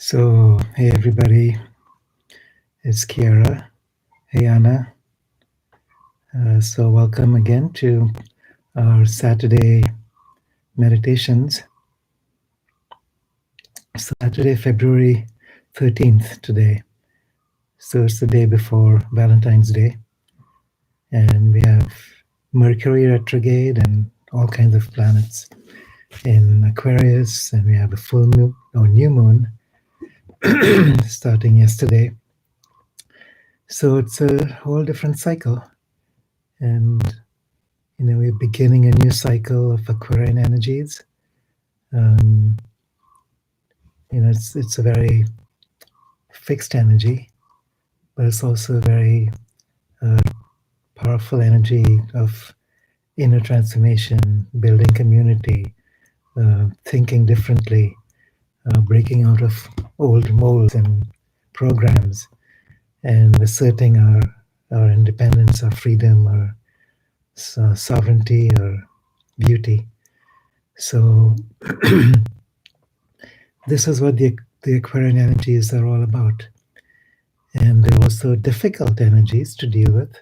So, hey everybody, it's Kiara. Hey Anna. So, welcome again to our Saturday meditations. Saturday, February 13th today. So, it's the day before Valentine's Day. And we have Mercury retrograde and all kinds of planets in Aquarius. And we have a full moon or new moon starting yesterday. So, it's a whole different cycle. And we're beginning a new cycle of Aquarian energies. It's a very fixed energy, but it's also a very powerful energy of inner transformation, building community, thinking differently, breaking out of old molds and programs, and asserting our independence, our freedom, our sovereignty, our beauty. So this is what the Aquarian energies are all about. And they're also difficult energies to deal with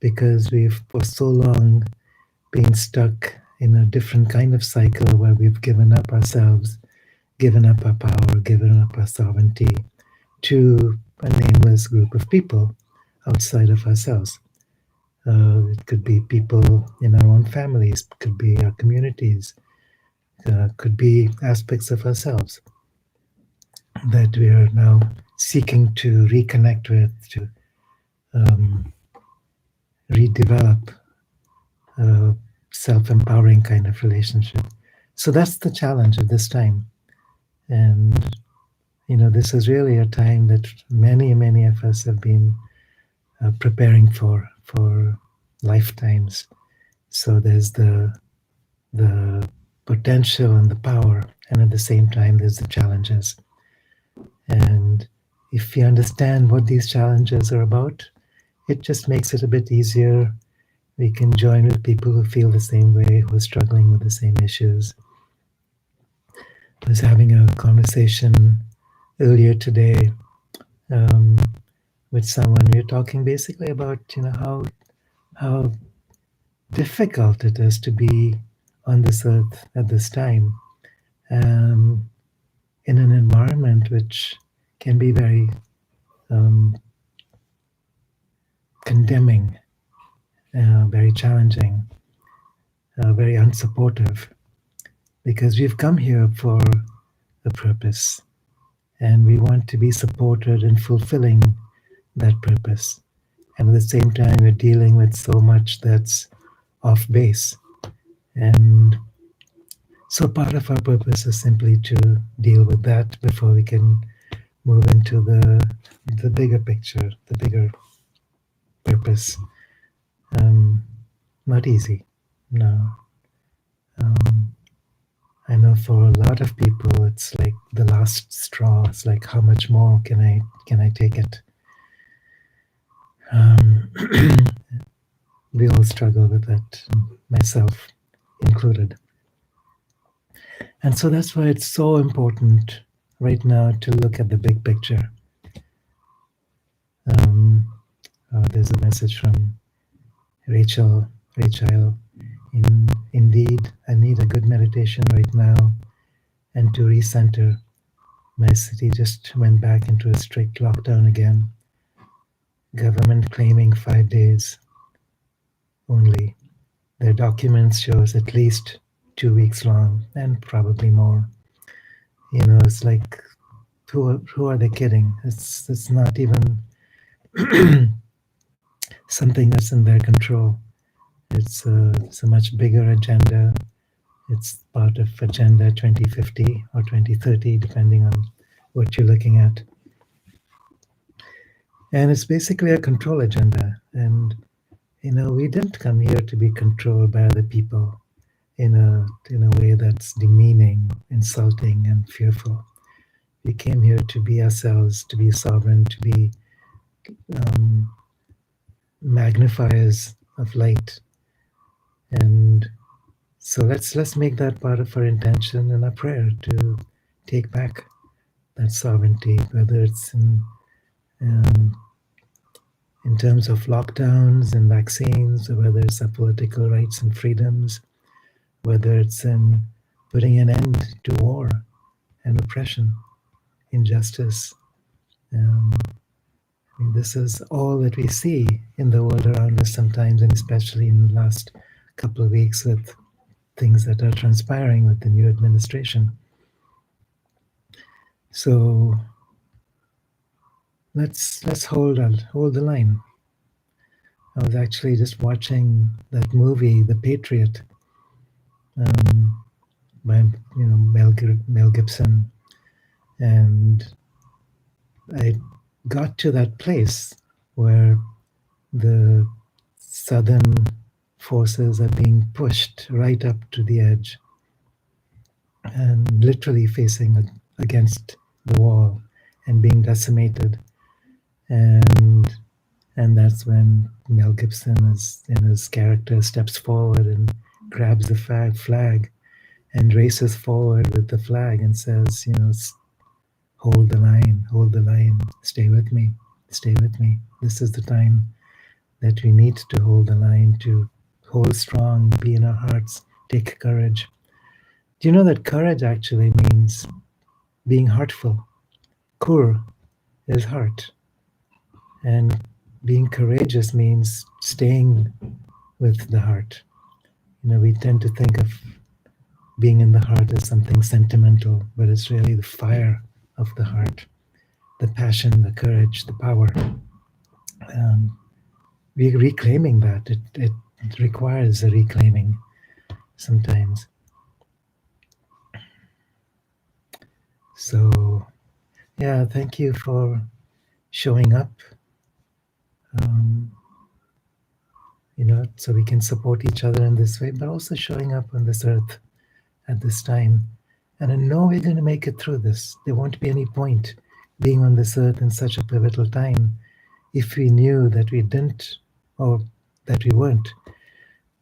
because we've for so long been stuck in a different kind of cycle where we've given up ourselves, given up our power, given up our sovereignty to a nameless group of people outside of ourselves. It could be people in our own families, could be our communities, could be aspects of ourselves that we are now seeking to reconnect with, to redevelop a self-empowering kind of relationship. So that's the challenge at this time. And, this is really a time that many, many of us have been preparing for lifetimes. So there's the potential and the power, and at the same time, there's the challenges. And if you understand what these challenges are about, it just makes it a bit easier. We can join with people who feel the same way, who are struggling with the same issues. I was having a conversation earlier today with someone. We were talking basically about how difficult it is to be on this earth at this time, in an environment which can be very condemning, very challenging, very unsupportive, because we've come here for a purpose and we want to be supported in fulfilling that purpose. And at the same time, we're dealing with so much that's off base. And so part of our purpose is simply to deal with that before we can move into the bigger picture, the bigger purpose. Not easy, no. I know for a lot of people, it's like the last straw. It's like, how much more can I take it? We all struggle with that, myself included. And so that's why it's so important right now to look at the big picture. There's a message from Rachel. Indeed, I need a good meditation right now and to recenter. My city just went back into a strict lockdown again. Government claiming 5 days only. Their documents shows at least 2 weeks long and probably more. It's like, who are they kidding? It's not even something that's in their control. It's a much bigger agenda. It's part of Agenda 2050 or 2030, depending on what you're looking at. And it's basically a control agenda. And, we didn't come here to be controlled by other people in a way that's demeaning, insulting, and fearful. We came here to be ourselves, to be sovereign, to be magnifiers of light. And so let's make that part of our intention and our prayer to take back that sovereignty, whether it's um, in terms of lockdowns and vaccines, or whether it's our political rights and freedoms, whether it's in putting an end to war and oppression, injustice. I mean, this is all that we see in the world around us sometimes, and especially in the last couple of weeks with things that are transpiring with the new administration. So let's hold the line. I was actually just watching that movie, The Patriot, um, by Mel Gibson, and I got to that place where the southern forces are being pushed right up to the edge and literally facing against the wall and being decimated. And and that's when Mel Gibson is in his character steps forward and grabs the flag and races forward with the flag and says, hold the line, stay with me, stay with me. This is the time that we need to hold the line, to hold strong, be in our hearts, take courage. Do you know that courage actually means being heartful? Kur is heart. And being courageous means staying with the heart. We tend to think of being in the heart as something sentimental, but it's really the fire of the heart, the passion, the courage, the power. We're reclaiming that. It requires a reclaiming sometimes. So, yeah, thank you for showing up, um, so we can support each other in this way, but also showing up on this earth at this time. And I know we're going to make it through this. There won't be any point being on this earth in such a pivotal time if we knew that we didn't, or that we weren't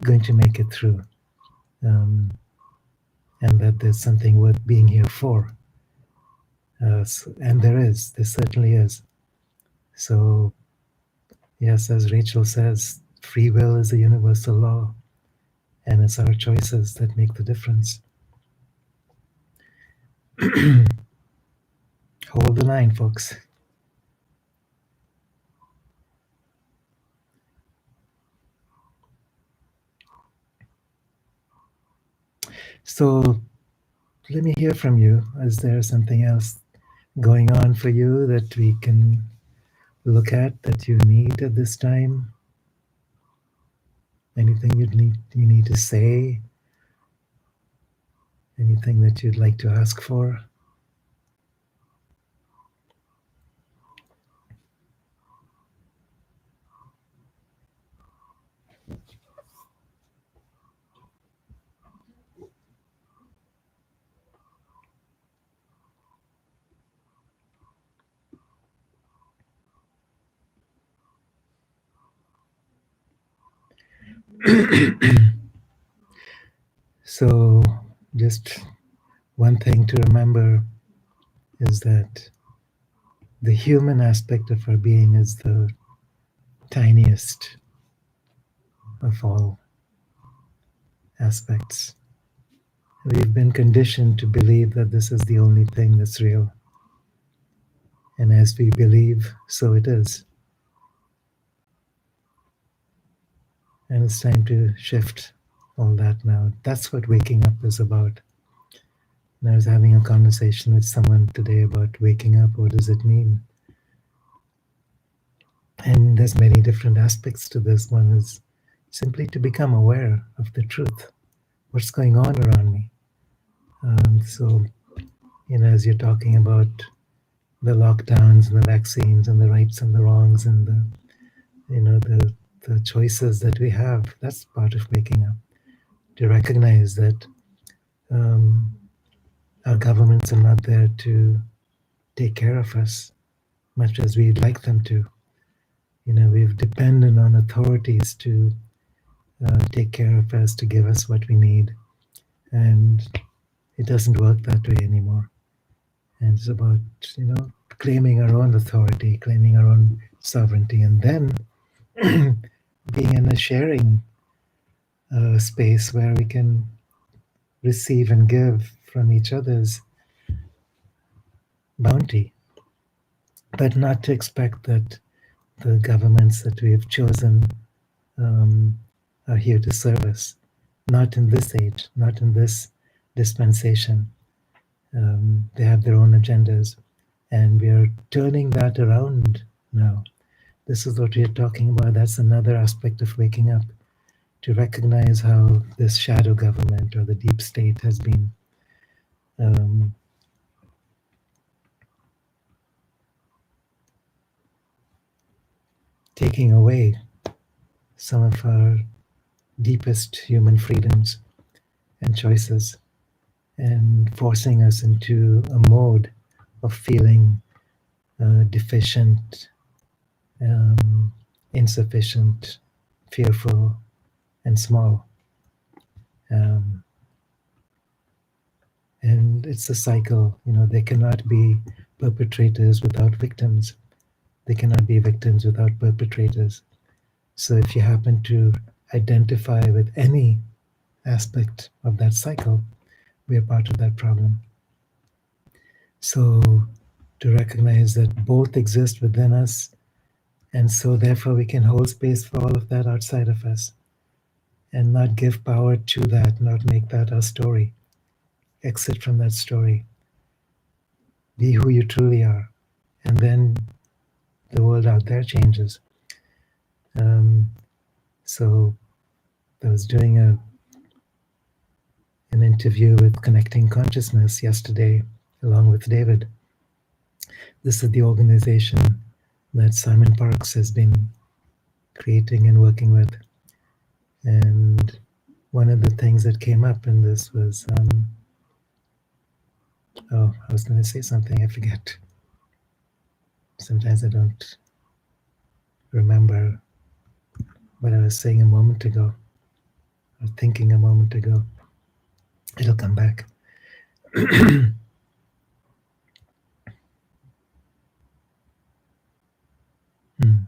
going to make it through, um, and that there's something worth being here for. And there certainly is. So, yes, as Rachel says, free will is a universal law, and it's our choices that make the difference. Hold the line, folks. So let me hear from you. Is there something else going on for you that we can look at, that you need at this time? Anything you need to say? Anything that you'd like to ask for? So, just one thing to remember is that the human aspect of our being is the tiniest of all aspects. We've been conditioned to believe that this is the only thing that's real. And as we believe, so it is. And it's time to shift all that now. That's what waking up is about. And I was having a conversation with someone today about waking up. What does it mean? And there's many different aspects to this. One is simply to become aware of the truth. What's going on around me? So, as you're talking about the lockdowns and the vaccines and the rights and the wrongs and the choices that we have, that's part of waking up. To recognize that our governments are not there to take care of us much as we'd like them to. We've depended on authorities to take care of us, to give us what we need. And it doesn't work that way anymore. And it's about, claiming our own authority, claiming our own sovereignty, and then being in a sharing space where we can receive and give from each other's bounty, but not to expect that the governments that we have chosen um, are here to serve us. Not in this age, not in this dispensation. They have their own agendas, and we are turning that around now. This is what we are talking about. That's another aspect of waking up, to recognize how this shadow government or the deep state has been um, taking away some of our deepest human freedoms and choices, and forcing us into a mode of feeling deficient, um, insufficient, fearful, and small. Um, and it's a cycle. There cannot be perpetrators without victims. There cannot be victims without perpetrators. So if you happen to identify with any aspect of that cycle, we are part of that problem. So to recognize that both exist within us, and so therefore we can hold space for all of that outside of us, and not give power to that, not make that our story. Exit from that story. Be who you truly are. And then the world out there changes. So I was doing an interview with Connecting Consciousness yesterday, along with David. This is the organization that Simon Parks has been creating and working with. And one of the things that came up in this was, I was going to say something, I forget. Sometimes I don't remember what I was saying a moment ago, or thinking a moment ago. It'll come back. Hmm.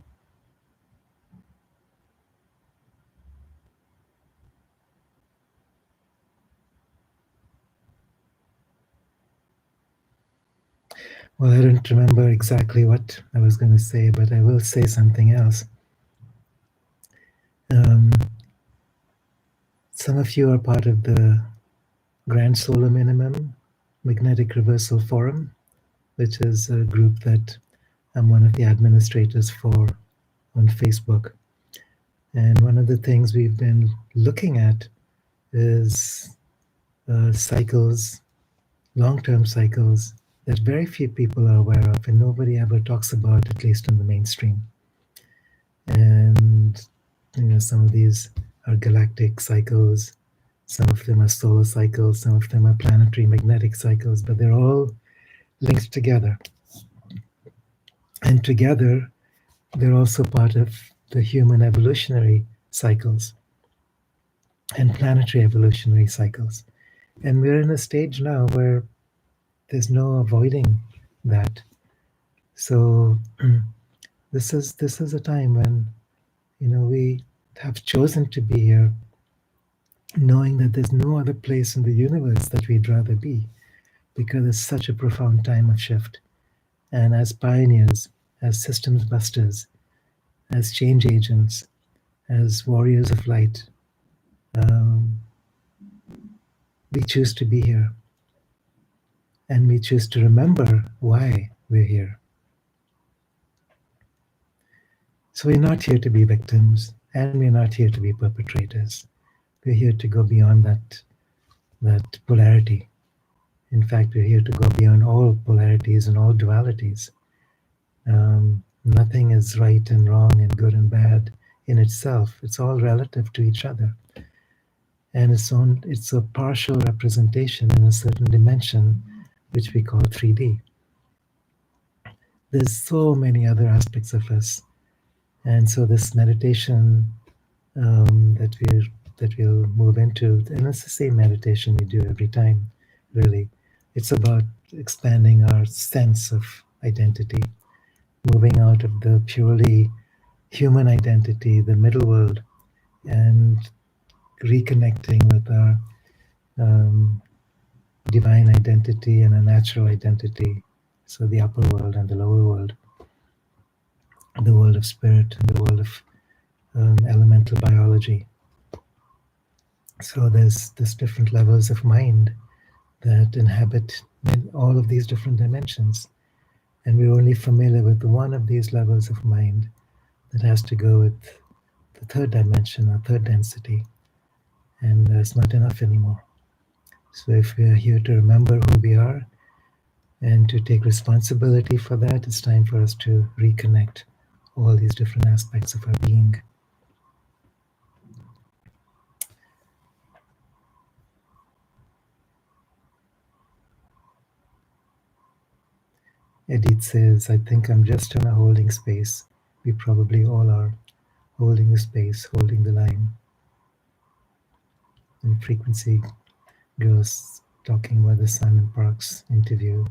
Well, I don't remember exactly what I was going to say, but I will say something else. Some of you are part of the Grand Solar Minimum Magnetic Reversal Forum, which is a group that I'm one of the administrators for on Facebook. And one of the things we've been looking at is cycles, long-term cycles that very few people are aware of and nobody ever talks about, at least in the mainstream. And some of these are galactic cycles, some of them are solar cycles, some of them are planetary magnetic cycles, but they're all linked together. And together, they're also part of the human evolutionary cycles and planetary evolutionary cycles. And we're in a stage now where there's no avoiding that. So this is a time when we have chosen to be here, knowing that there's no other place in the universe that we'd rather be, because it's such a profound time of shift. And as pioneers, as systems busters, as change agents, as warriors of light, we choose to be here. And we choose to remember why we're here. So we're not here to be victims, and we're not here to be perpetrators. We're here to go beyond that polarity. In fact, we're here to go beyond all polarities and all dualities. Nothing is right and wrong and good and bad in itself. It's all relative to each other. And it's a partial representation in a certain dimension, which we call 3D. There's so many other aspects of us. And so this meditation that we'll move into, and it's the same meditation we do every time, really. It's about expanding our sense of identity, moving out of the purely human identity, the middle world, and reconnecting with our um, divine identity and a natural identity. So the upper world and the lower world, the world of spirit, the world of elemental biology. So there's different levels of mind that inhabit all of these different dimensions. And we're only familiar with one of these levels of mind that has to go with the third dimension or third density. And it's not enough anymore. So if we're here to remember who we are and to take responsibility for that, it's time for us to reconnect all these different aspects of our being. Edith says, I think I'm just in a holding space. We probably all are holding the space, holding the line. And Frequency Girls talking about the Simon Parkes interview.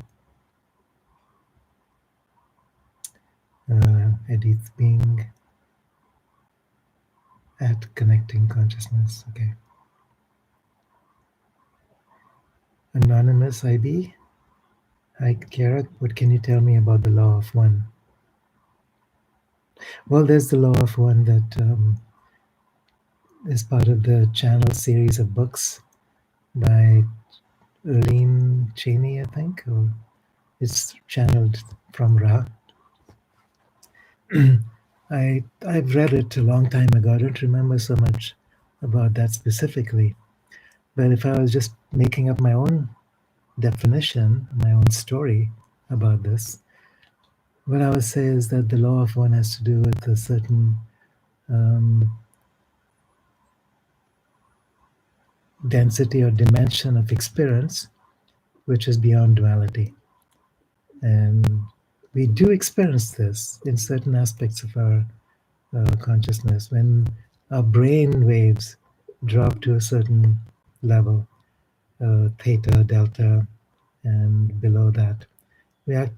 Edith being at connecting consciousness. Okay. Anonymous IB. Hi, Kiara. What can you tell me about the law of one? Well, there's the law of one that is part of the channel series of books by Erlene Cheney, I think, or it's channeled from Ra. I've read it a long time ago. I don't remember so much about that specifically. But if I was just making up my own definition, my own story about this, what I would say is that the law of one has to do with a certain density or dimension of experience which is beyond duality. And we do experience this in certain aspects of our consciousness. When our brain waves drop to a certain level, theta, delta, and below that,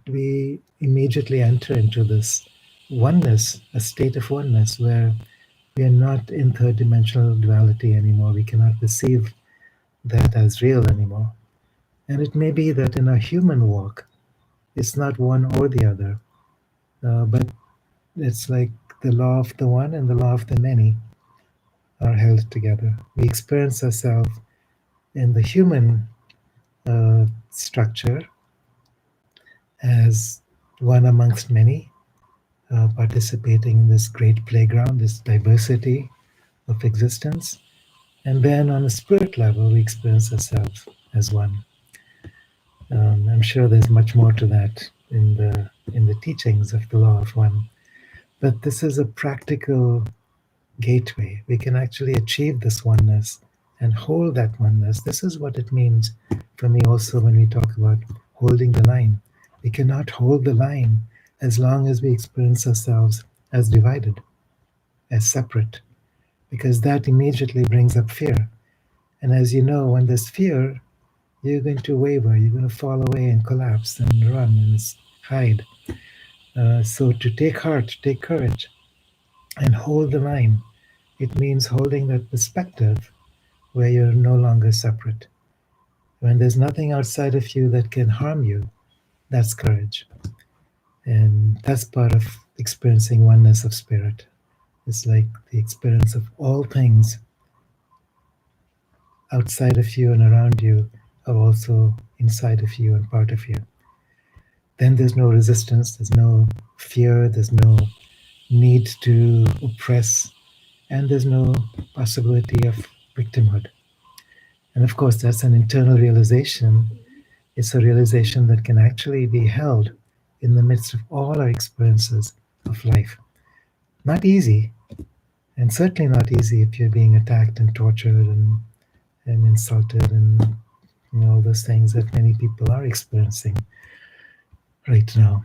we immediately enter into this oneness, a state of oneness where we are not in third dimensional duality anymore. We cannot perceive that as real anymore. And it may be that in our human walk, it's not one or the other, but it's like the law of the one and the law of the many are held together. We experience ourselves in the human structure as one amongst many, participating in this great playground, this diversity of existence. And then on a spirit level, we experience ourselves as one. I'm sure there's much more to that in the teachings of the law of one. But this is a practical gateway. We can actually achieve this oneness and hold that oneness. This is what it means for me also when we talk about holding the line. We cannot hold the line as long as we experience ourselves as divided, as separate, because that immediately brings up fear. And as you know, when there's fear, you're going to waver, you're going to fall away and collapse and run and hide. So to take heart, to take courage, and hold the line, it means holding that perspective where you're no longer separate. When there's nothing outside of you that can harm you, that's courage. And that's part of experiencing oneness of spirit. It's like the experience of all things outside of you and around you are also inside of you and part of you. Then there's no resistance, there's no fear, there's no need to oppress, and there's no possibility of victimhood. And of course, that's an internal realization. It's a realization that can actually be held in the midst of all our experiences of life. Not easy, and certainly not easy if you're being attacked and tortured and insulted and all those things that many people are experiencing right now.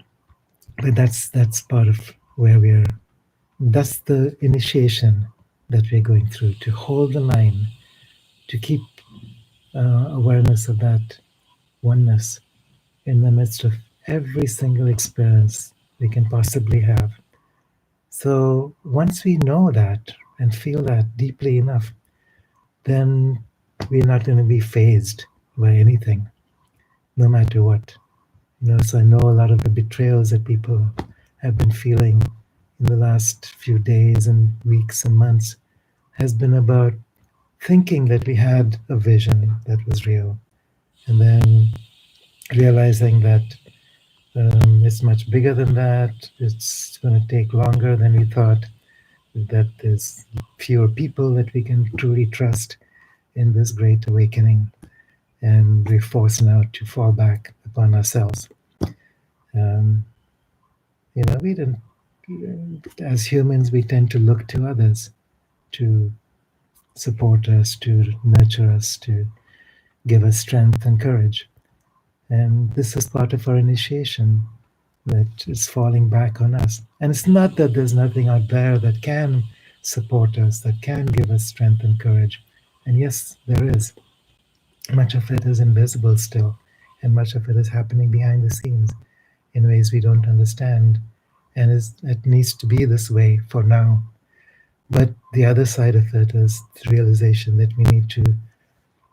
But that's part of where we're. That's the initiation that we're going through, to hold the line, to keep awareness of that oneness in the midst of every single experience we can possibly have. So once we know that and feel that deeply enough, then we're not going to be phased by anything, no matter what. So I know a lot of the betrayals that people have been feeling in the last few days and weeks and months has been about thinking that we had a vision that was real, and then realizing that it's much bigger than that. It's going to take longer than we thought. That there's fewer people that we can truly trust in this great awakening, and we're forced now to fall back upon ourselves. Um, we didn't. As humans, we tend to look to others to support us, to nurture us, to give us strength and courage. And this is part of our initiation that is falling back on us. And it's not that there's nothing out there that can support us, that can give us strength and courage. And yes, there is. Much of it is invisible still, and much of it is happening behind the scenes in ways we don't understand. And it needs to be this way for now. But the other side of it is the realization that we need to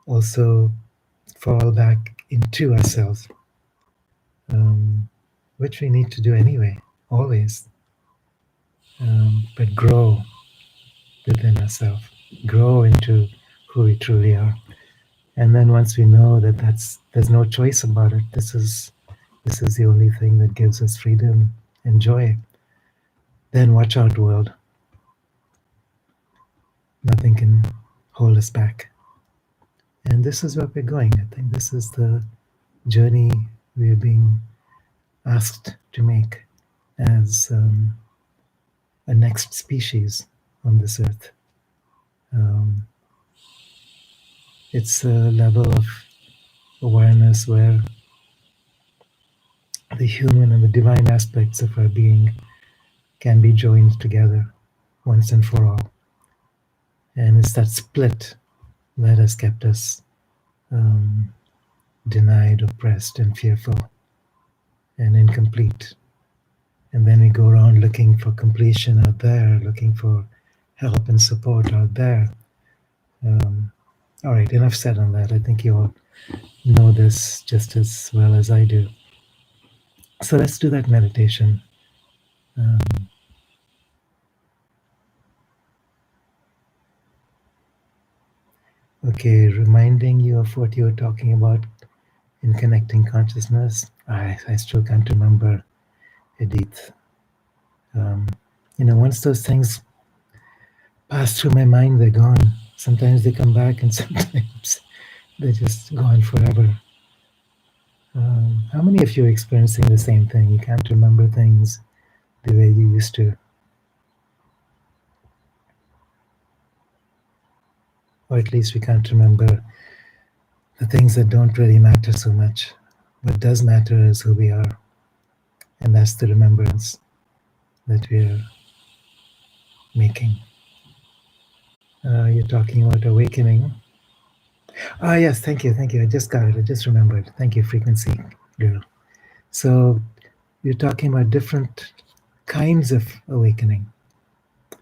also fall back into ourselves, um, which we need to do anyway, always, but grow within ourselves, grow into who we truly are. And then once we know that there's no choice about it, this is the only thing that gives us freedom and joy, then watch out, world. Nothing can hold us back. And this is where we're going. I think this is the journey we're being asked to make as a next species on this earth. Um, it's a level of awareness where the human and the divine aspects of our being can be joined together once and for all. And it's that split that has kept us um, denied, oppressed, and fearful and incomplete. And then we go around looking for completion out there, looking for help and support out there. All right, enough said on that. I think you all know this just as well as I do. So let's do that meditation. Um, okay, reminding you of what you were talking about in connecting consciousness. I still can't remember, Edith. Um, once those things pass through my mind, they're gone. Sometimes they come back, and sometimes they're just gone forever. How many of you are experiencing the same thing? You can't remember things the way you used to, or at least we can't remember the things that don't really matter so much. What does matter is who we are, and that's the remembrance that we're making. You're talking about awakening. Ah, yes, thank you. I just got it. I just remembered. Thank you, frequency girl. So you're talking about different kinds of awakening.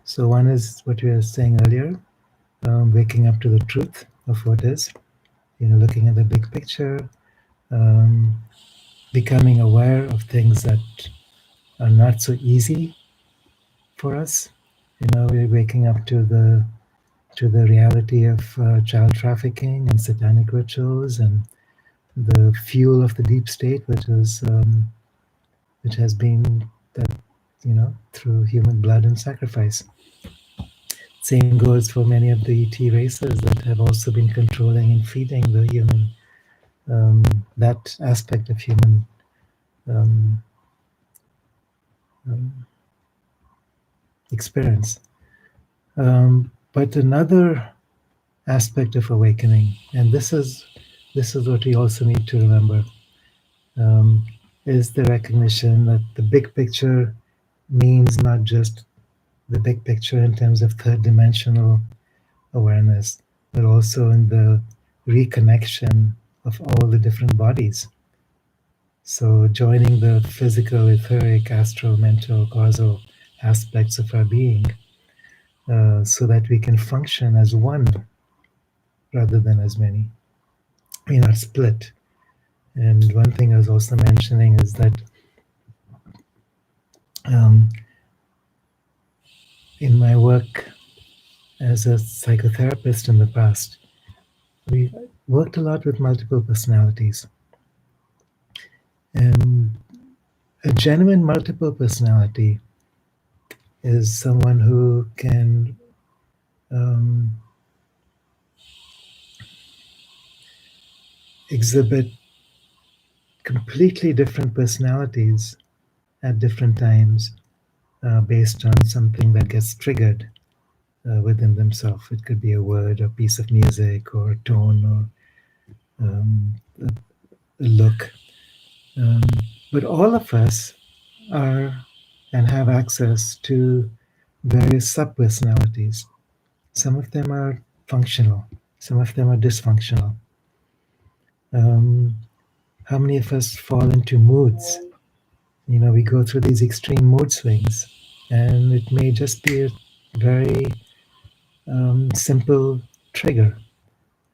So one is what we were saying earlier, waking up to the truth of what is, looking at the big picture, becoming aware of things that are not so easy for us. We're waking up to the reality of child trafficking and satanic rituals and the fuel of the deep state, which has been that through human blood and sacrifice. Same goes for many of the ET races that have also been controlling and feeding the human, that aspect of human um, um, experience. But another aspect of awakening, and this is what we also need to remember, is the recognition that the big picture means not just the big picture in terms of third dimensional awareness, but also in the reconnection of all the different bodies. So, joining the physical, etheric, astral, mental, causal aspects of our being, so that we can function as one rather than as many. We're not split. And one thing I was also mentioning is that um, in my work as a psychotherapist in the past, we worked a lot with multiple personalities. And a genuine multiple personality is someone who can um, exhibit completely different personalities at different times based on something that gets triggered within themselves. It could be a word, a piece of music, or a tone, or a look. Um, but all of us are and have access to various subpersonalities. Some of them are functional, some of them are dysfunctional. Um, how many of us fall into moods? We go through these extreme mood swings, and it may just be a very simple trigger.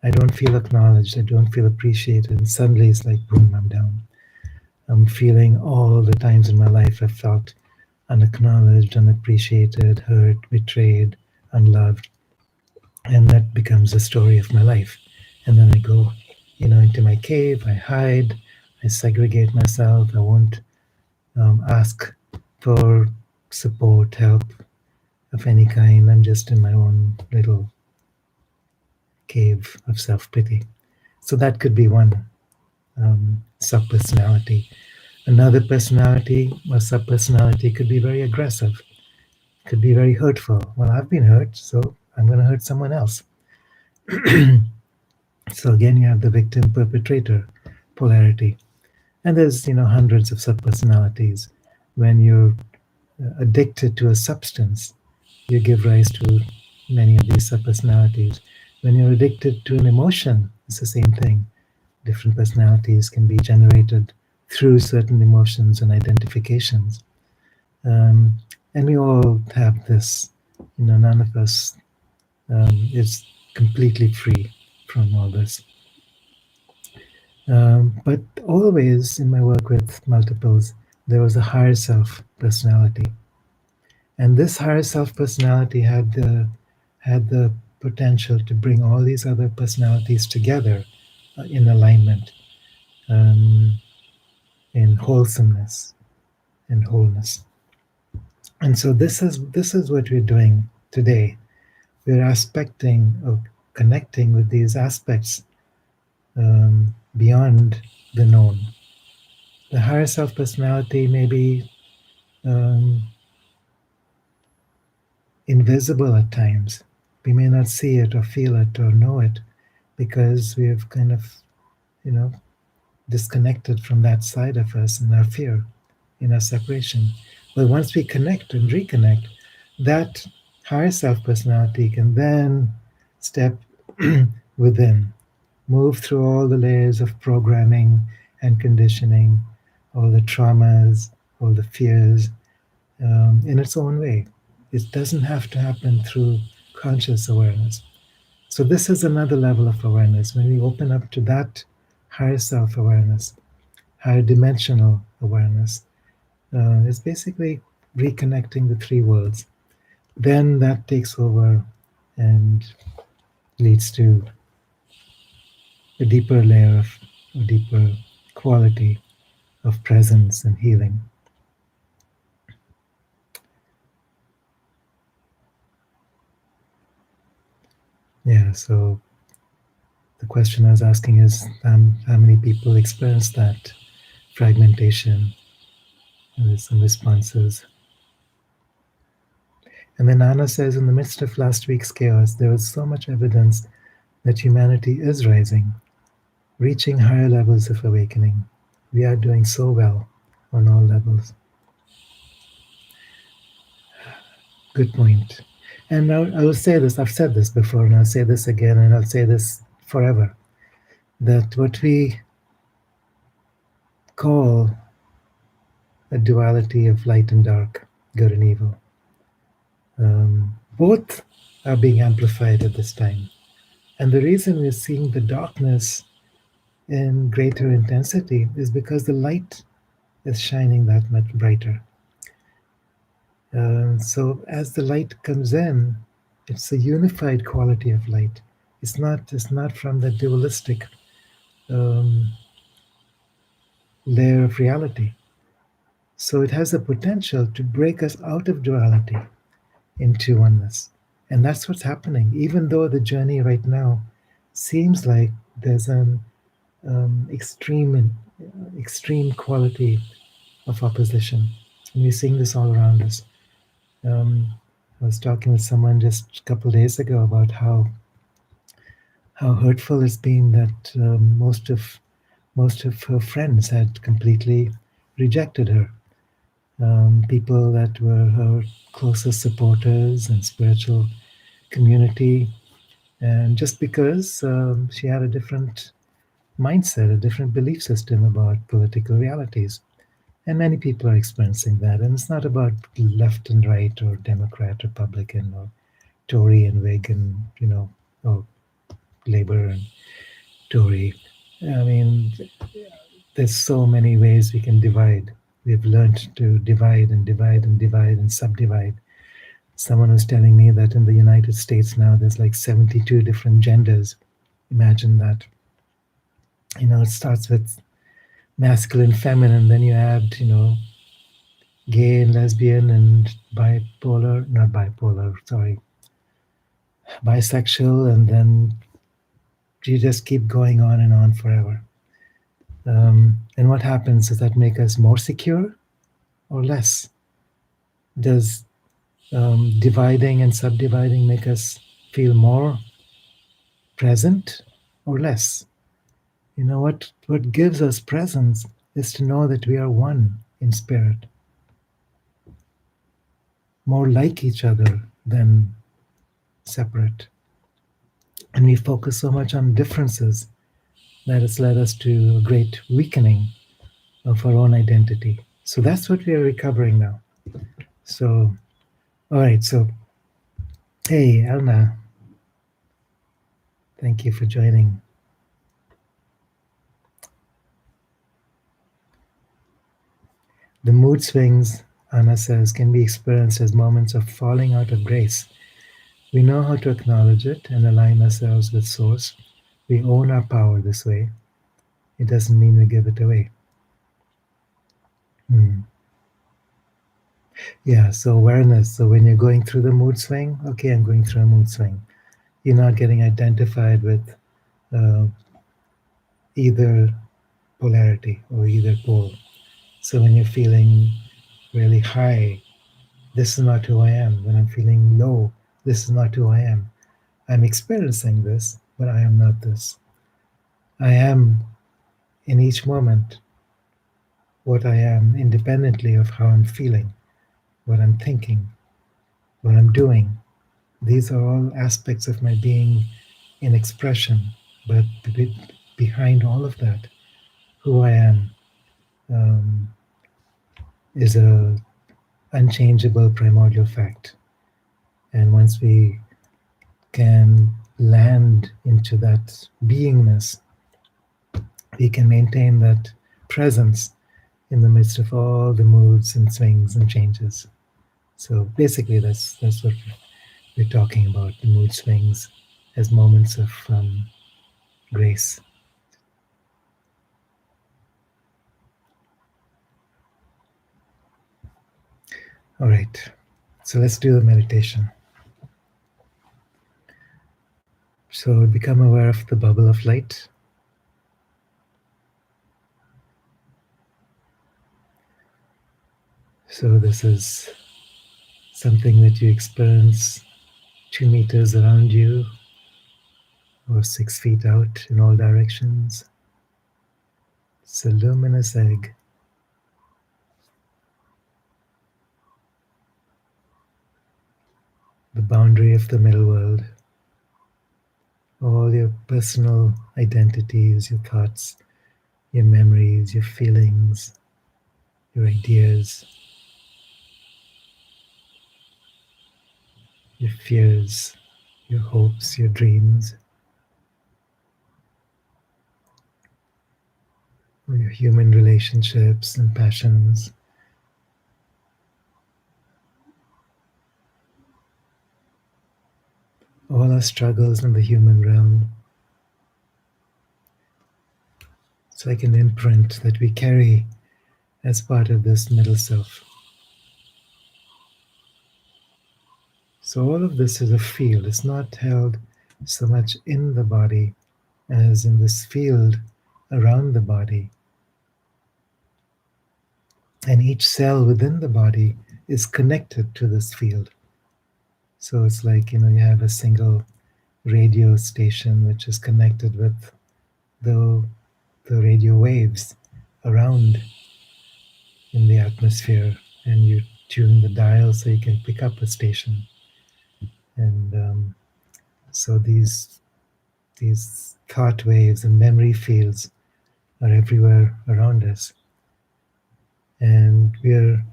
I don't feel acknowledged, I don't feel appreciated, and suddenly it's like, boom, I'm down. I'm feeling all the times in my life I felt unacknowledged, unappreciated, hurt, betrayed, unloved, and that becomes the story of my life. And then I go, into my cave. I hide. I segregate myself. I won't ask for support, help of any kind. I'm just in my own little cave of self pity. So that could be one sub personality. Another personality or sub personality could be very aggressive, could be very hurtful. Well, I've been hurt, so I'm going to hurt someone else. So again, you have the victim perpetrator polarity. And there's, hundreds of subpersonalities. When you're addicted to a substance, you give rise to many of these subpersonalities. When you're addicted to an emotion, it's the same thing. Different personalities can be generated through certain emotions and identifications. Um, and we all have this. None of us is completely free from all this. But always in my work with multiples, there was a higher self personality, and this higher self personality had the potential to bring all these other personalities together in alignment, um, in wholesomeness and wholeness. And so this is what we're doing today. We're aspecting or connecting with these aspects beyond the known. The higher self personality may be um, invisible at times. We may not see it or feel it or know it because we have kind of, you know, disconnected from that side of us in our fear, in our separation. But once we connect and reconnect, that higher self personality can then step within, move through all the layers of programming and conditioning, all the traumas, all the fears, in its own way. It doesn't have to happen through conscious awareness. So, this is another level of awareness. When we open up to that higher self awareness, higher dimensional awareness, it's basically reconnecting the three worlds. Then that takes over and leads to a deeper layer of a deeper quality of presence and healing. Yeah, so the question I was asking is how many people experience that fragmentation, and there's some responses. And then Anna says, in the midst of last week's chaos, there was so much evidence that humanity is rising, reaching higher levels of awakening. We are doing so well on all levels. Good point. And I will say this, I've said this before, and I'll say this again, and I'll say this forever, that what we call a duality of light and dark, good and evil. Both are being amplified at this time. And the reason we're seeing the darkness in greater intensity is because the light is shining that much brighter. So as the light comes in, it's a unified quality of light. It's not from the dualistic um, layer of reality. So it has the potential to break us out of duality into oneness. And that's what's happening. Even though the journey right now seems like there's an extreme quality of opposition, and we're seeing this all around us. I was talking with someone just a couple of days ago about how hurtful it's been that most of her friends had completely rejected her. People that were her closest supporters and spiritual community, and just because she had a different mindset, a different belief system about political realities. And many people are experiencing that. And it's not about left and right or Democrat, Republican, or Tory and Whig, and or Labor and Tory. I mean, there's so many ways we can divide. We've learned to divide and divide and divide and subdivide. Someone was telling me that in the United States now there's like 72 different genders. Imagine that. It starts with masculine, feminine, then you add, gay and lesbian and bipolar, not bipolar, sorry, bisexual, and then you just keep going on and on forever. And what happens? Does that make us more secure or less? Does dividing and subdividing make us feel more present or less? What gives us presence is to know that we are one in spirit, more like each other than separate. And we focus so much on differences that has led us to a great weakening of our own identity. So that's what we are recovering now. So, all right. So, hey, Elna, thank you for joining. The mood swings, Anna says, can be experienced as moments of falling out of grace. We know how to acknowledge it and align ourselves with Source. We own our power this way. It doesn't mean we give it away. Hmm. Yeah, so awareness. So when you're going through the mood swing, okay, I'm going through a mood swing. You're not getting identified with uh, either polarity or either pole. So when you're feeling really high, this is not who I am. When I'm feeling low, this is not who I am. I'm experiencing this, but I am not this. I am in each moment what I am independently of how I'm feeling, what I'm thinking, what I'm doing. These are all aspects of my being in expression, but behind all of that, who I am is a unchangeable primordial fact. And once we can land into that beingness, we can maintain that presence in the midst of all the moods and swings and changes. So basically, that's what we're talking about: the mood swings as moments of grace. All right, so let's do the meditation. So become aware of the bubble of light. So this is something that you experience 2 meters around you or 6 feet out in all directions. It's a luminous egg. The boundary of the middle world. All your personal identities, your thoughts, your memories, your feelings, your ideas, your fears, your hopes, your dreams, your human relationships and passions, all our struggles in the human realm. It's like an imprint that we carry as part of this middle self. So all of this is a field. It's not held so much in the body as in this field around the body. And each cell within the body is connected to this field. So it's like, you have a single radio station which is connected with the, the radio waves around in the atmosphere, and you tune the dial so you can pick up a station. And so these thought waves and memory fields are everywhere around us. And we're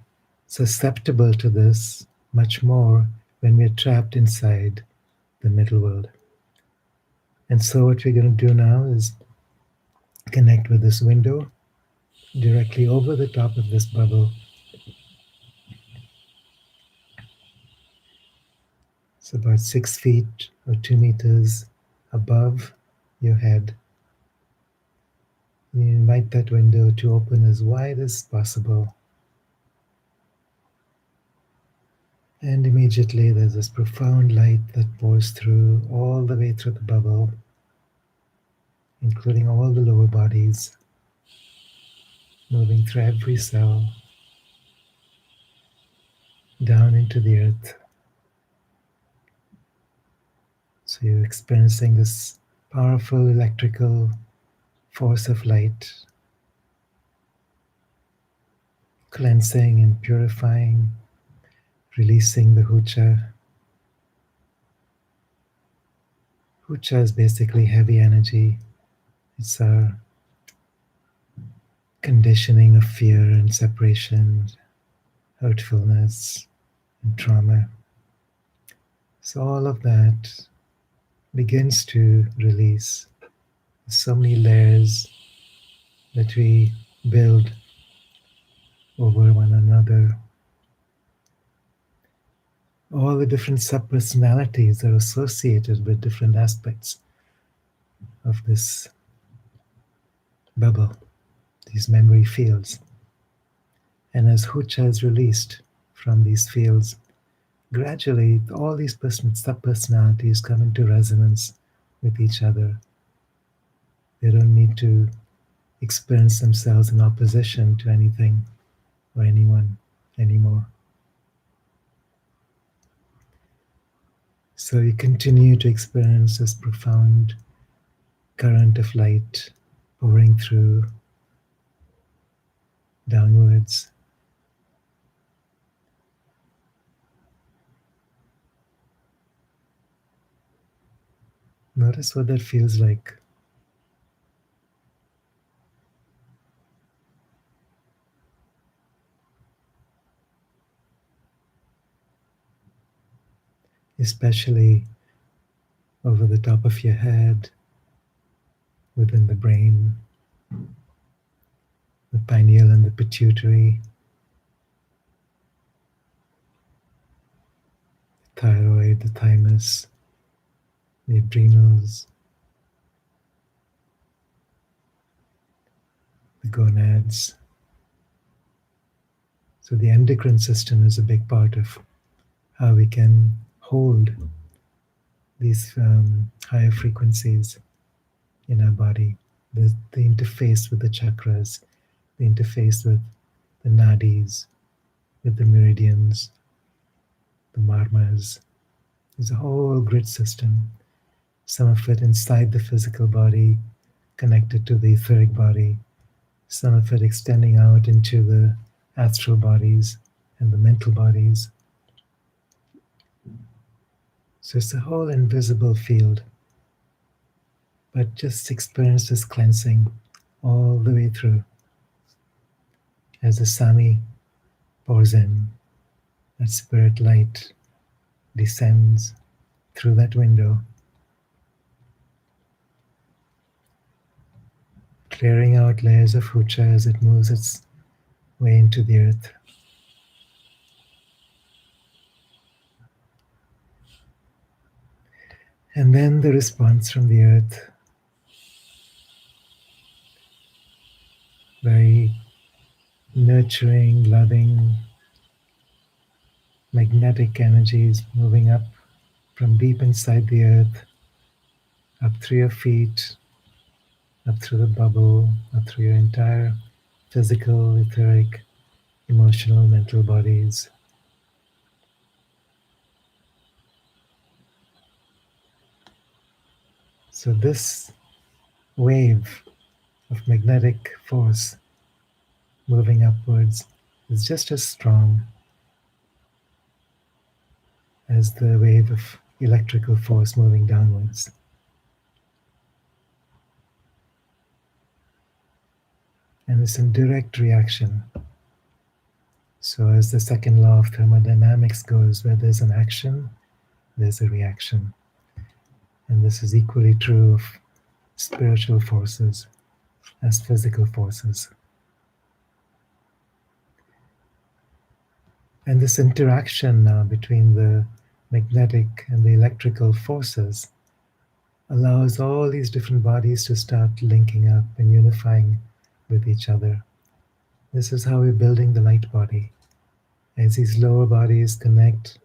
susceptible to this much more when we're trapped inside the middle world. And so, what we're going to do now is connect with this window directly over the top of this bubble. It's about 6 feet or 2 meters above your head. You invite that window to open as wide as possible. And immediately there's this profound light that pours through all the way through the bubble, including all the lower bodies, moving through every cell, down into the earth. So you're experiencing this powerful electrical force of light, cleansing and purifying, releasing the hucha. Hucha is basically heavy energy. It's our conditioning of fear and separation, hurtfulness, and trauma. So all of that begins to release. So many layers that we build over one another. All the different subpersonalities are associated with different aspects of this bubble, these memory fields. And as hucha is released from these fields, gradually all these subpersonalities come into resonance with each other. They don't need to experience themselves in opposition to anything or anyone anymore. So you continue to experience this profound current of light pouring through downwards. Notice what that feels like. Especially over the top of your head, within the brain, the pineal and the pituitary, the thyroid, the thymus, the adrenals, the gonads. So the endocrine system is a big part of how we can hold these higher frequencies in our body. The interface with the chakras, the interface with the nadis, with the meridians, the marmas. There's a whole grid system, some of it inside the physical body, connected to the etheric body, some of it extending out into the astral bodies and the mental bodies. So it's a whole invisible field. But just experience this cleansing all the way through. As the Sami pours in, that spirit light descends through that window, clearing out layers of hucha as it moves its way into the earth. And then the response from the earth, very nurturing, loving, magnetic energies moving up from deep inside the earth, up through your feet, up through the bubble, up through your entire physical, etheric, emotional, mental bodies. So, this wave of magnetic force moving upwards is just as strong as the wave of electrical force moving downwards. And it's in direct reaction. So, as the second law of thermodynamics goes, where there's an action, there's a reaction. And this is equally true of spiritual forces as physical forces. And this interaction now between the magnetic and the electrical forces allows all these different bodies to start linking up and unifying with each other. This is how we're building the light body. As these lower bodies connect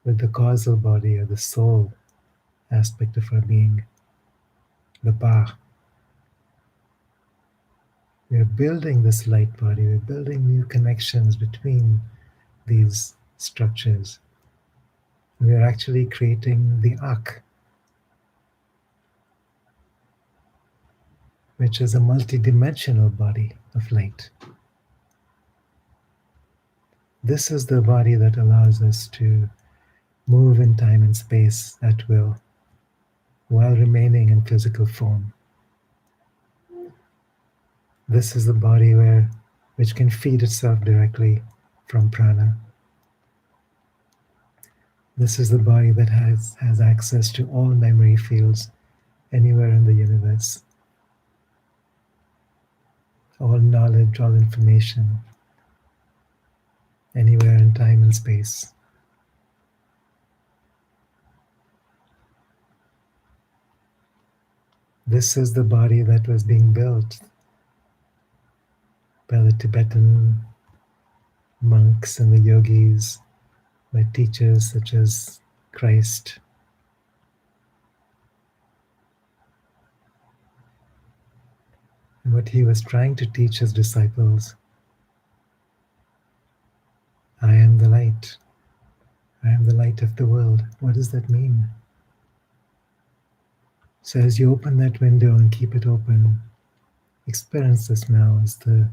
with the causal body or the soul aspect of our being, the Ba, we're building this light body, we're building new connections between these structures. We are actually creating the Ak, which is a multidimensional body of light. This is the body that allows us to move in time and space at will while remaining in physical form. This is the body which can feed itself directly from prana. This is the body that has access to all memory fields anywhere in the universe, all knowledge, all information, anywhere in time and space. This is the body that was being built by the Tibetan monks and the yogis, by teachers such as Christ. And what he was trying to teach his disciples, I am the light. I am the light of the world. What does that mean? So as you open that window and keep it open, experience this now as the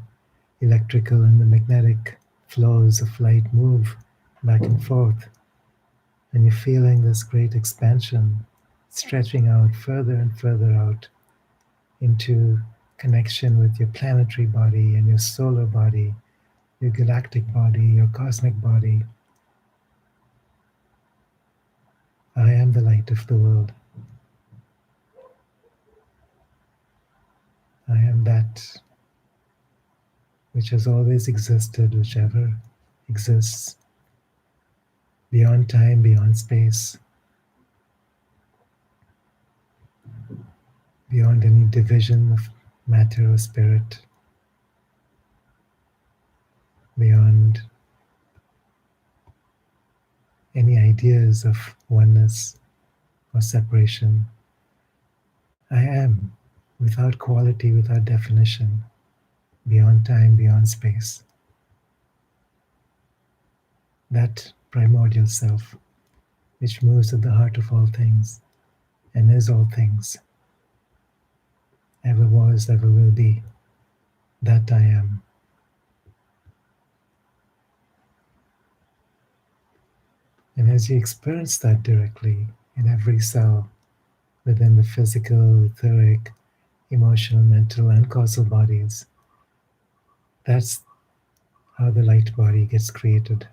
electrical and the magnetic flows of light move back and forth. And you're feeling this great expansion, stretching out further and further out into connection with your planetary body and your solar body, your galactic body, your cosmic body. I am the light of the world. I am that which has always existed, which ever exists, beyond time, beyond space, beyond any division of matter or spirit, beyond any ideas of oneness or separation. I am, without quality, without definition, beyond time, beyond space. That primordial self, which moves at the heart of all things and is all things, ever was, ever will be, that I am. And as you experience that directly in every cell, within the physical, etheric, emotional, mental, and causal bodies. That's how the light body gets created.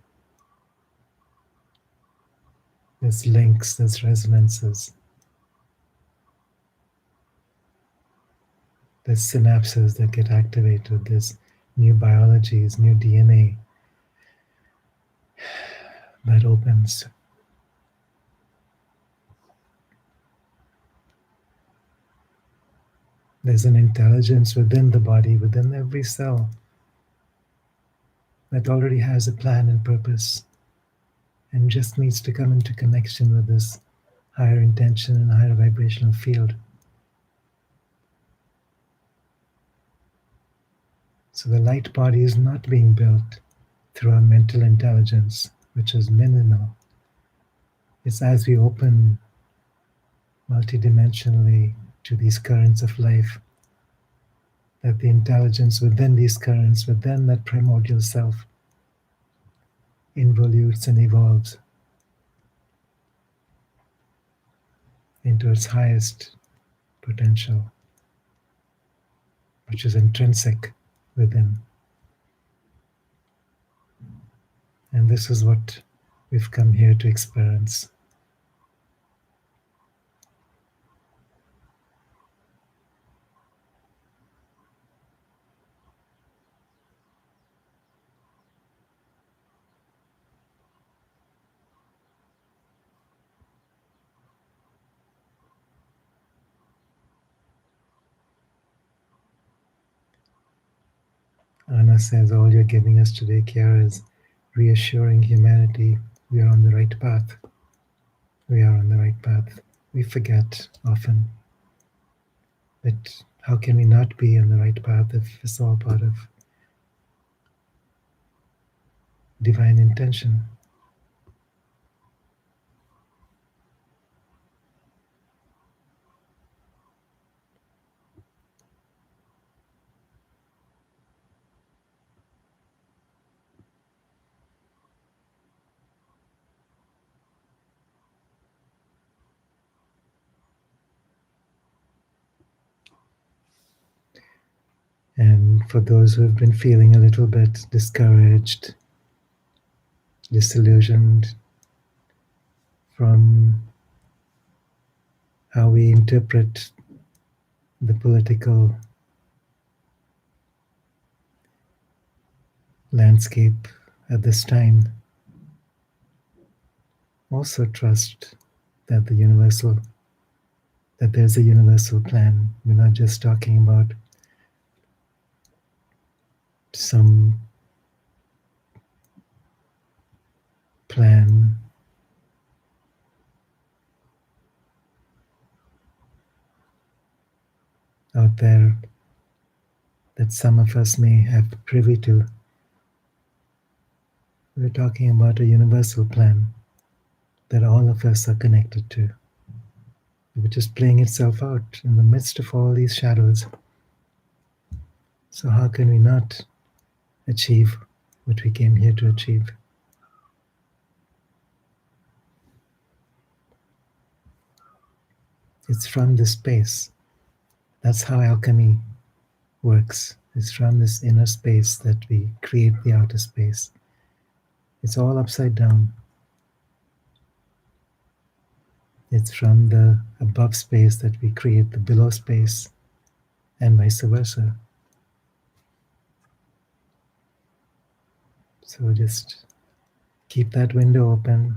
There's links, there's resonances, there's synapses that get activated, there's new biologies, new DNA that opens. There's an intelligence within the body, within every cell, that already has a plan and purpose and just needs to come into connection with this higher intention and higher vibrational field. So the light body is not being built through our mental intelligence, which is minimal. It's as we open multidimensionally to these currents of life that the intelligence within these currents, within that primordial self, involutes and evolves into its highest potential, which is intrinsic within. And this is what we've come here to experience. Anna says, all you're giving us today, Kiara, is reassuring humanity we are on the right path. We are on the right path. We forget often. But how can we not be on the right path if it's all part of divine intention? And for those who have been feeling a little bit discouraged, disillusioned from how we interpret the political landscape at this time, also trust that there's a universal plan. We're not just talking about some plan out there that some of us may have privy to. We're talking about a universal plan that all of us are connected to, which is playing itself out in the midst of all these shadows. So how can we not achieve what we came here to achieve? It's from this space. That's how alchemy works. It's from this inner space that we create the outer space. It's all upside down. It's from the above space that we create the below space, and vice versa. So just keep that window open,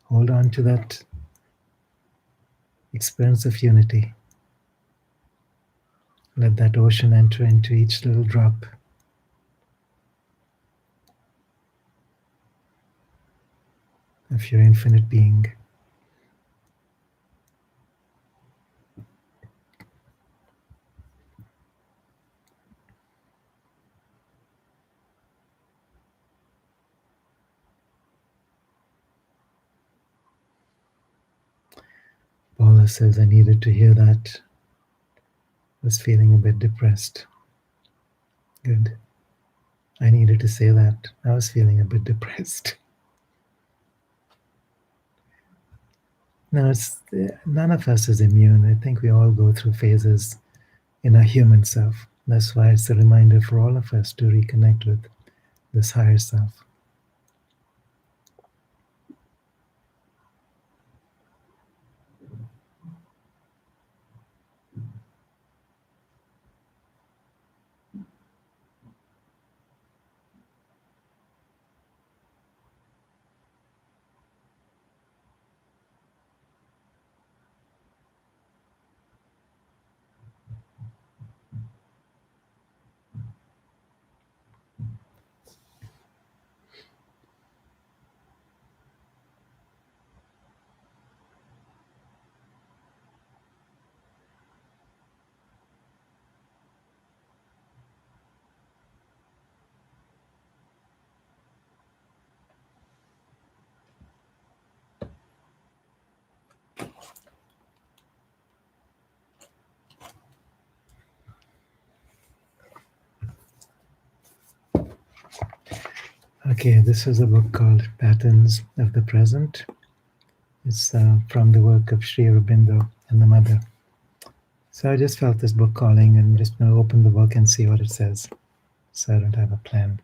hold on to that experience of unity. Let that ocean enter into each little drop. Of your infinite being. Paula says, I needed to hear that. Was feeling a bit depressed. Good. I needed to say that. I was feeling a bit depressed. No, none of us is immune. I think we all go through phases in our human self. That's why it's a reminder for all of us to reconnect with this higher self. Okay, this is a book called Patterns of the Present. It's from the work of Sri Aurobindo and the Mother. So I just felt this book calling, and I'm just going to open the book and see what it says. So I don't have a plan.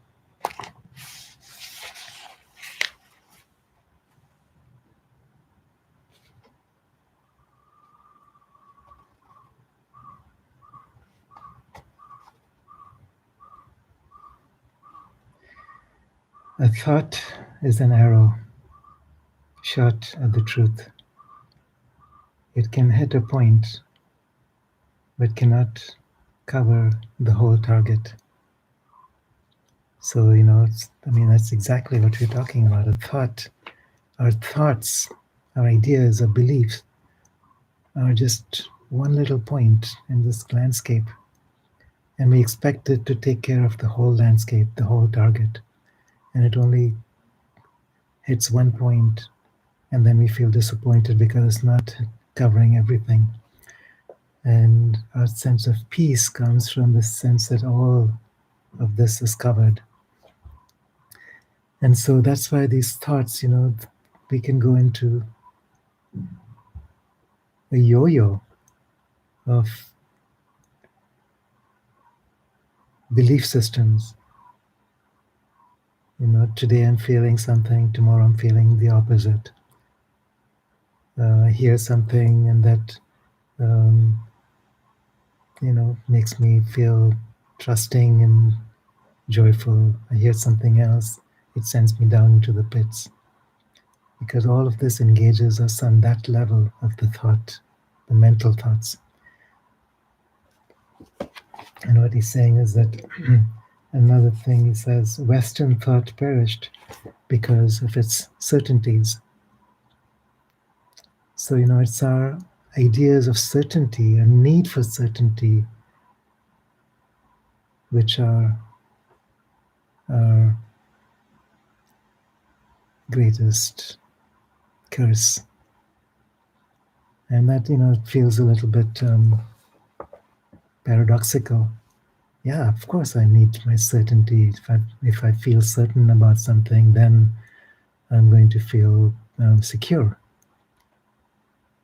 A thought is an arrow shot at the truth. It can hit a point, but cannot cover the whole target. So, that's exactly what we're talking about. A thought, our thoughts, our ideas, our beliefs are just one little point in this landscape. And we expect it to take care of the whole landscape, the whole target. And it only hits one point, and then we feel disappointed because it's not covering everything. And our sense of peace comes from the sense that all of this is covered. And so that's why these thoughts, we can go into a yo-yo of belief systems. Today I'm feeling something, tomorrow I'm feeling the opposite. I hear something, and that um, makes me feel trusting and joyful. I hear something else, it sends me down into the pits. Because all of this engages us on that level of the thought, the mental thoughts. And what he's saying is that another thing, he says, Western thought perished because of its certainties. So, it's our ideas of certainty and need for certainty which are our greatest curse. And that, it feels a little bit paradoxical. Yeah, of course I need my certainty. If I feel certain about something, then I'm going to feel secure.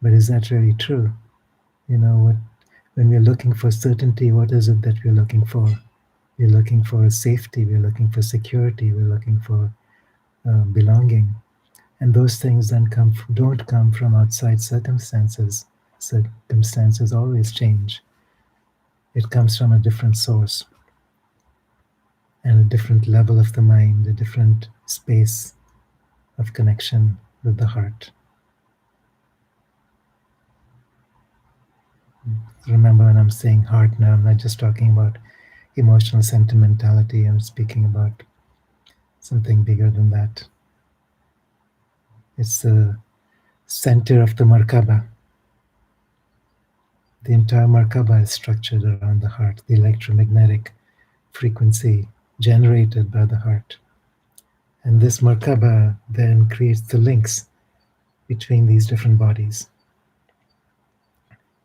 But is that really true? When we're looking for certainty, what is it that we're looking for? We're looking for safety, we're looking for security, we're looking for belonging. And those things then don't come from outside circumstances. Circumstances always change. It comes from a different source and a different level of the mind, a different space of connection with the heart. Remember, when I'm saying heart now, I'm not just talking about emotional sentimentality, I'm speaking about something bigger than that. It's the center of the Merkaba. The entire Merkaba is structured around the heart, the electromagnetic frequency generated by the heart. And this Merkaba then creates the links between these different bodies: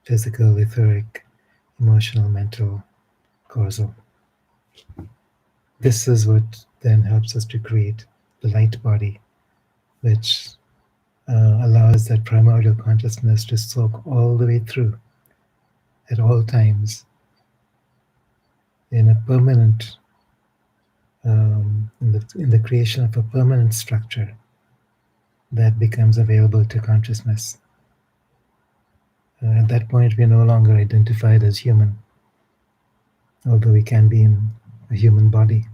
physical, etheric, emotional, mental, causal. This is what then helps us to create the light body, which allows that primordial consciousness to soak all the way through at all times in a permanent, in the creation of a permanent structure that becomes available to consciousness. At that point, we are no longer identified as human, although we can be in a human body.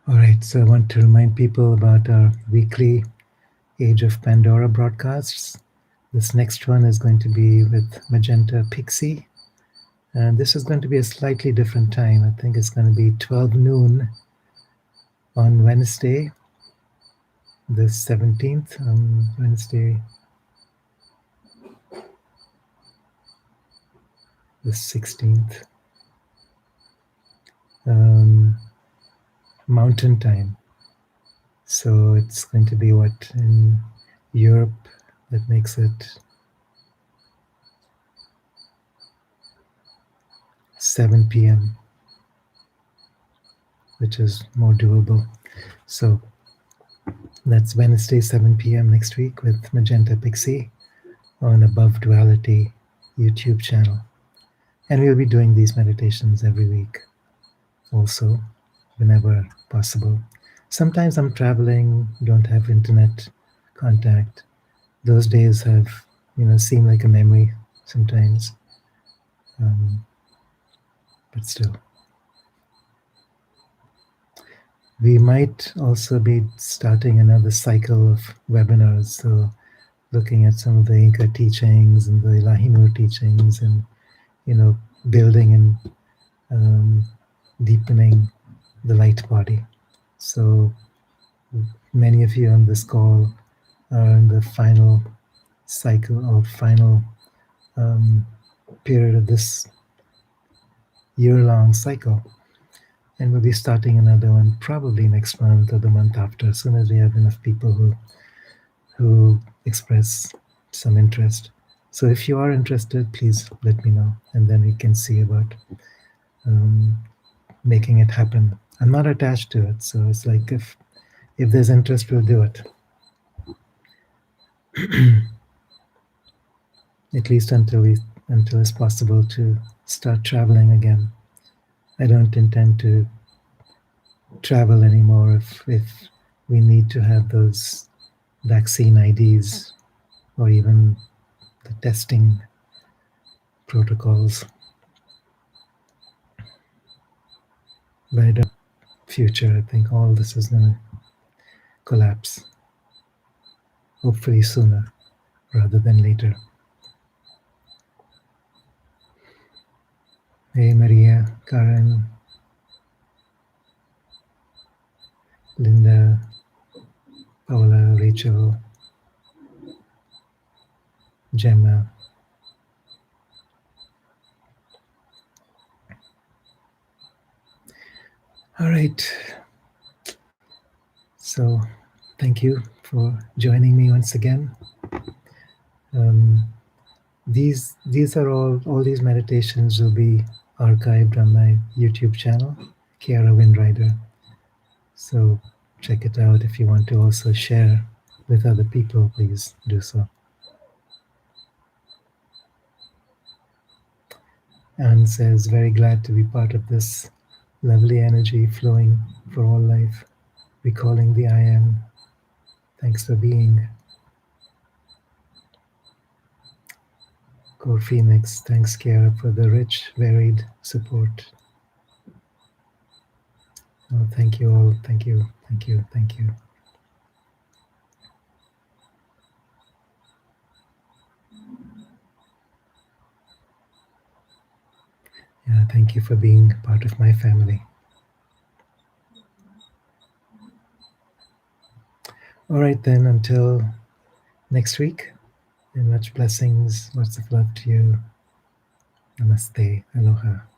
All right, so I want to remind people about our weekly Age of Pandora broadcasts. This next one is going to be with Magenta Pixie, and this is going to be a slightly different time. I think it's going to be 12 noon on Wednesday, the 17th, Wednesday, the 16th, Mountain Time. So it's going to be what in Europe that makes it 7 p.m., which is more doable. So that's Wednesday, 7 p.m. next week with Magenta Pixie on Above Duality YouTube channel. And we'll be doing these meditations every week also, whenever possible. Sometimes I'm traveling, don't have internet contact. Those days have, seem like a memory sometimes. But still. We might also be starting another cycle of webinars. So looking at some of the Inca teachings and the Ilahinur teachings and, building and deepening the light body. So many of you on this call are in the final cycle or final period of this year-long cycle. And we'll be starting another one probably next month or the month after, as soon as we have enough people who express some interest. So if you are interested, please let me know, and then we can see about making it happen. I'm not attached to it, so it's like if there's interest, we'll do it. At least until it's possible to start traveling again. I don't intend to travel anymore if we need to have those vaccine IDs or even the testing protocols. But in the future, I think all this is going to collapse. Hopefully sooner rather than later. Hey Maria, Karen, Linda, Paola, Rachel, Gemma. All right. So thank you for joining me once again. These are all these meditations will be archived on my YouTube channel, Kiara Windrider. So check it out. If you want to also share with other people, please do so. Anne says, very glad to be part of this lovely energy flowing for all life, recalling the I am. Thanks for being. Core Phoenix, thanks Kiara for the rich, varied support. Oh, thank you all. Thank you. Thank you. Thank you. Yeah, thank you for being part of my family. All right, then, until next week, and much blessings, lots of love to you. Namaste. Aloha.